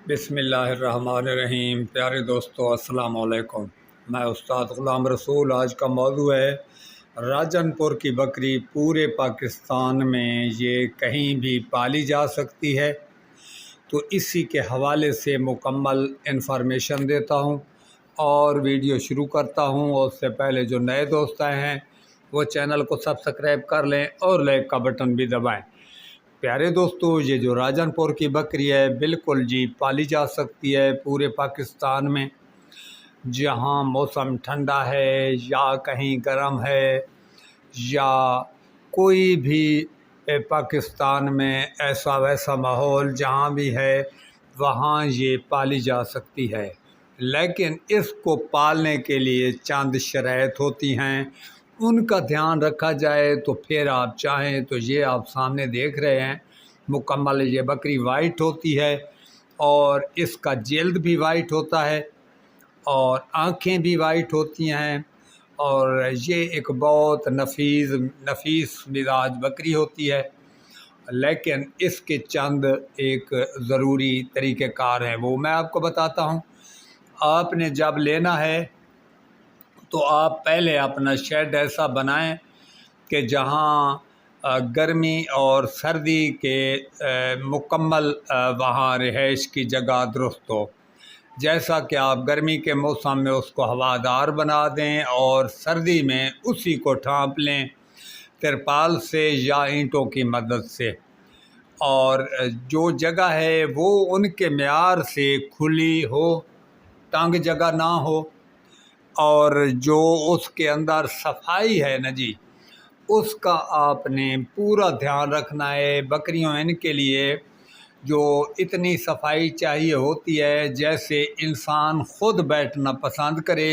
بسم اللہ الرحمن الرحیم۔ پیارے دوستو السلام علیکم، میں استاد غلام رسول۔ آج کا موضوع ہے راجن پور کی بکری پورے پاکستان میں یہ کہیں بھی پالی جا سکتی ہے، تو اسی کے حوالے سے مکمل انفارمیشن دیتا ہوں اور ویڈیو شروع کرتا ہوں۔ اور اس سے پہلے جو نئے دوست آئے ہیں وہ چینل کو سبسکرائب کر لیں اور لائک کا بٹن بھی دبائیں۔ پیارے دوستو، یہ جو راجن پور کی بکری ہے بالکل جی پالی جا سکتی ہے پورے پاکستان میں، جہاں موسم ٹھنڈا ہے یا کہیں گرم ہے یا کوئی بھی پاکستان میں ایسا ویسا ماحول جہاں بھی ہے وہاں یہ پالی جا سکتی ہے۔ لیکن اس کو پالنے کے لیے چند شرائط ہوتی ہیں، ان کا دھیان رکھا جائے تو پھر آپ چاہیں تو یہ آپ سامنے دیکھ رہے ہیں مکمل یہ بکری وائٹ ہوتی ہے اور اس کا جلد بھی وائٹ ہوتا ہے اور آنکھیں بھی وائٹ ہوتی ہیں، اور یہ ایک بہت نفیس مزاج بکری ہوتی ہے۔ لیکن اس کے چند ایک ضروری طریقہ کار ہیں، وہ میں آپ کو بتاتا ہوں۔ آپ نے جب لینا ہے تو آپ پہلے اپنا شیڈ ایسا بنائیں کہ جہاں گرمی اور سردی کے مکمل وہاں رہائش کی جگہ درست ہو۔ جیسا کہ آپ گرمی کے موسم میں اس کو ہوادار بنا دیں اور سردی میں اسی کو ڈھانپ لیں ترپال سے یا اینٹوں کی مدد سے، اور جو جگہ ہے وہ ان کے معیار سے کھلی ہو، تنگ جگہ نہ ہو، اور جو اس کے اندر صفائی ہے نا جی اس کا آپ نے پورا دھیان رکھنا ہے۔ بکریوں ان کے لیے جو اتنی صفائی چاہیے ہوتی ہے جیسے انسان خود بیٹھنا پسند کرے،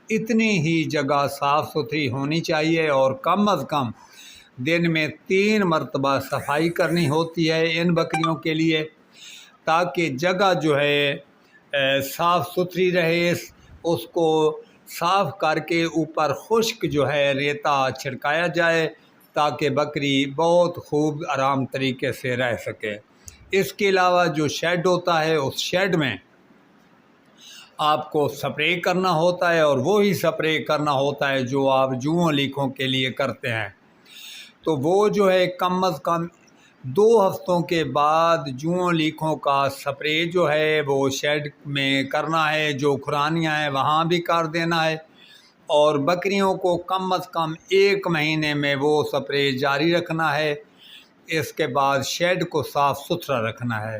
اتنی ہی جگہ صاف ستھری ہونی چاہیے، اور کم از کم دن میں 3 مرتبہ صفائی کرنی ہوتی ہے ان بکریوں کے لیے، تاکہ جگہ جو ہے صاف ستھری رہے۔ اس کو صاف کر کے اوپر خشک جو ہے ریتا چھڑکایا جائے تاکہ بکری بہت خوب آرام طریقے سے رہ سکے۔ اس کے علاوہ جو شیڈ ہوتا ہے اس شیڈ میں آپ کو سپرے کرنا ہوتا ہے، اور وہی سپرے کرنا ہوتا ہے جو آپ جوؤں لیکھوں کے لیے کرتے ہیں۔ تو وہ جو ہے کم از کم 2 ہفتوں کے بعد جوؤں لیکھوں کا سپرے جو ہے وہ شیڈ میں کرنا ہے، جو کھرانیاں ہیں وہاں بھی کر دینا ہے، اور بکریوں کو کم از کم 1 مہینے میں وہ سپرے جاری رکھنا ہے۔ اس کے بعد شیڈ کو صاف ستھرا رکھنا ہے۔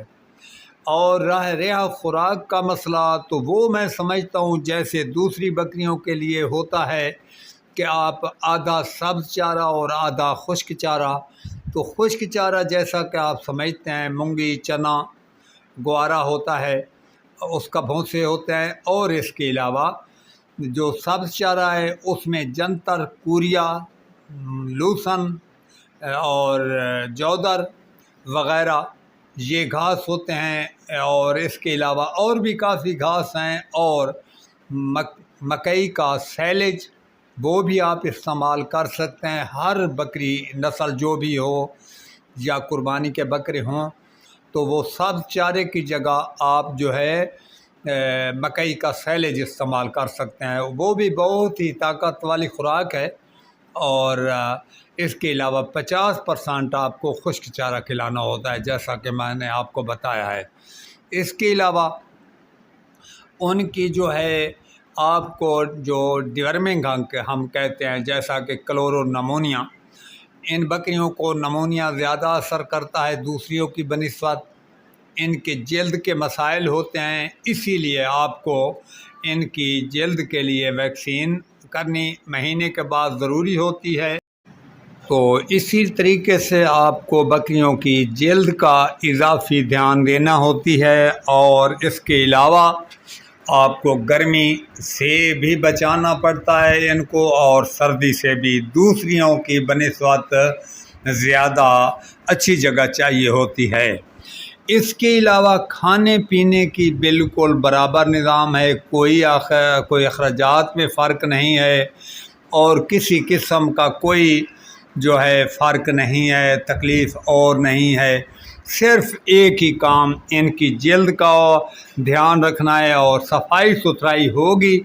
اور رہا خوراک کا مسئلہ، تو وہ میں سمجھتا ہوں جیسے دوسری بکریوں کے لیے ہوتا ہے کہ آپ آدھا سبز چارہ اور آدھا خشک چارہ، تو خشک چارہ جیسا کہ آپ سمجھتے ہیں مونگی، چنا، گوارا ہوتا ہے، اس کا بھونسے ہوتے ہیں، اور اس کے علاوہ جو سبز چارہ ہے اس میں جنتر، کوریا، لوسن اور جودر وغیرہ یہ گھاس ہوتے ہیں، اور اس کے علاوہ اور بھی کافی گھاس ہیں، اور مکئی کا سیلیج وہ بھی آپ استعمال کر سکتے ہیں۔ ہر بکری نسل جو بھی ہو یا قربانی کے بکرے ہوں تو وہ سب چارے کی جگہ آپ جو ہے مکئی کا سیلیج استعمال کر سکتے ہیں، وہ بھی بہت ہی طاقت والی خوراک ہے۔ اور اس کے علاوہ 50% آپ کو خشک چارہ کھلانا ہوتا ہے جیسا کہ میں نے آپ کو بتایا ہے۔ اس کے علاوہ ان کی جو ہے آپ کو جو ڈیورمنگ ہم کہتے ہیں، جیسا کہ کلورو نمونیا، ان بکریوں کو نمونیا زیادہ اثر کرتا ہے دوسریوں کی بنسبت، ان کے جلد کے مسائل ہوتے ہیں، اسی لیے آپ کو ان کی جلد کے لیے ویکسین کرنی مہینے کے بعد ضروری ہوتی ہے۔ تو اسی طریقے سے آپ کو بکریوں کی جلد کا اضافی دھیان دینا ہوتی ہے، اور اس کے علاوہ آپ کو گرمی سے بھی بچانا پڑتا ہے ان کو، اور سردی سے بھی دوسریوں کی بنسبت زیادہ اچھی جگہ چاہیے ہوتی ہے۔ اس کے علاوہ کھانے پینے کی بالکل برابر نظام ہے، کوئی اخراجات میں فرق نہیں ہے، اور کسی قسم کا کوئی جو ہے فرق نہیں ہے، تکلیف اور نہیں ہے۔ صرف ایک ہی کام ان کی جلد کا دھیان رکھنا ہے اور صفائی ستھرائی ہوگی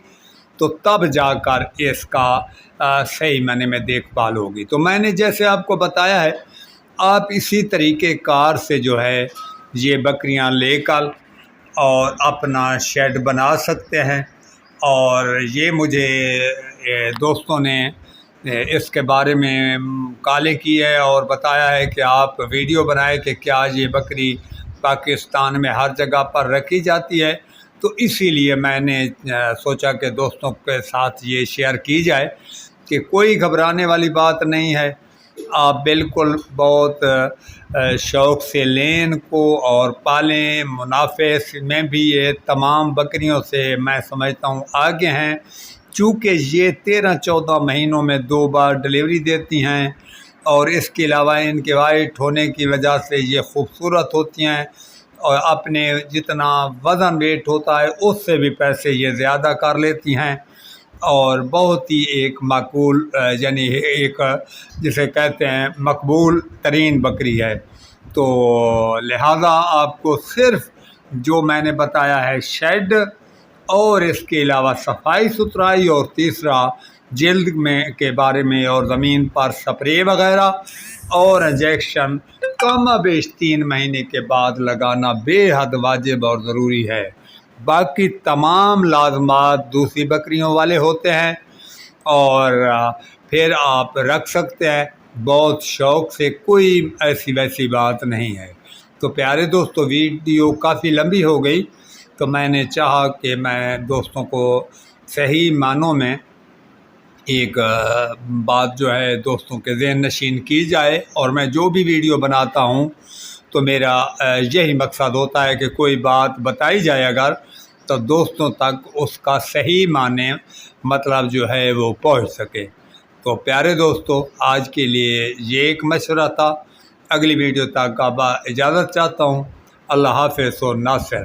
تو تب جا کر اس کا صحیح معنی میں دیکھ بھال ہوگی۔ تو میں نے جیسے آپ کو بتایا ہے، آپ اسی طریقے کار سے جو ہے یہ بکریاں لے کر اور اپنا شیڈ بنا سکتے ہیں۔ اور یہ مجھے دوستوں نے اس کے بارے میں کالے کی ہے اور بتایا ہے کہ آپ ویڈیو بنائے کہ کیا یہ بکری پاکستان میں ہر جگہ پر رکھی جاتی ہے، تو اسی لیے میں نے سوچا کہ دوستوں کے ساتھ یہ شیئر کی جائے کہ کوئی گھبرانے والی بات نہیں ہے۔ آپ بالکل بہت شوق سے لیں ان کو اور پالیں، منافع میں بھی یہ تمام بکریوں سے میں سمجھتا ہوں آگے ہیں، چونکہ یہ 13-14 مہینوں میں 2 بار ڈلیوری دیتی ہیں، اور اس کے علاوہ ان کے وائٹ ہونے کی وجہ سے یہ خوبصورت ہوتی ہیں، اور اپنے جتنا وزن ویٹ ہوتا ہے اس سے بھی پیسے یہ زیادہ کر لیتی ہیں، اور بہت ہی ایک معقول یعنی ایک جسے کہتے ہیں مقبول ترین بکری ہے۔ تو لہذا آپ کو صرف جو میں نے بتایا ہے شیڈ، اور اس کے علاوہ صفائی ستھرائی، اور تیسرا جلد میں کے بارے میں، اور زمین پر سپرے وغیرہ اور انجیکشن کم بیش 3 مہینے کے بعد لگانا بے حد واجب اور ضروری ہے۔ باقی تمام لازمات دوسری بکریوں والے ہوتے ہیں، اور پھر آپ رکھ سکتے ہیں بہت شوق سے، کوئی ایسی ویسی بات نہیں ہے۔ تو پیارے دوستو، ویڈیو کافی لمبی ہو گئی، تو میں نے چاہا کہ میں دوستوں کو صحیح معنوں میں ایک بات جو ہے دوستوں کے ذہن نشین کی جائے، اور میں جو بھی ویڈیو بناتا ہوں تو میرا یہی مقصد ہوتا ہے کہ کوئی بات بتائی جائے اگر، تو دوستوں تک اس کا صحیح معنی مطلب جو ہے وہ پہنچ سکے۔ تو پیارے دوستو، آج کے لیے یہ ایک مشورہ تھا، اگلی ویڈیو تک اب اجازت چاہتا ہوں۔ اللہ حافظ و ناصر۔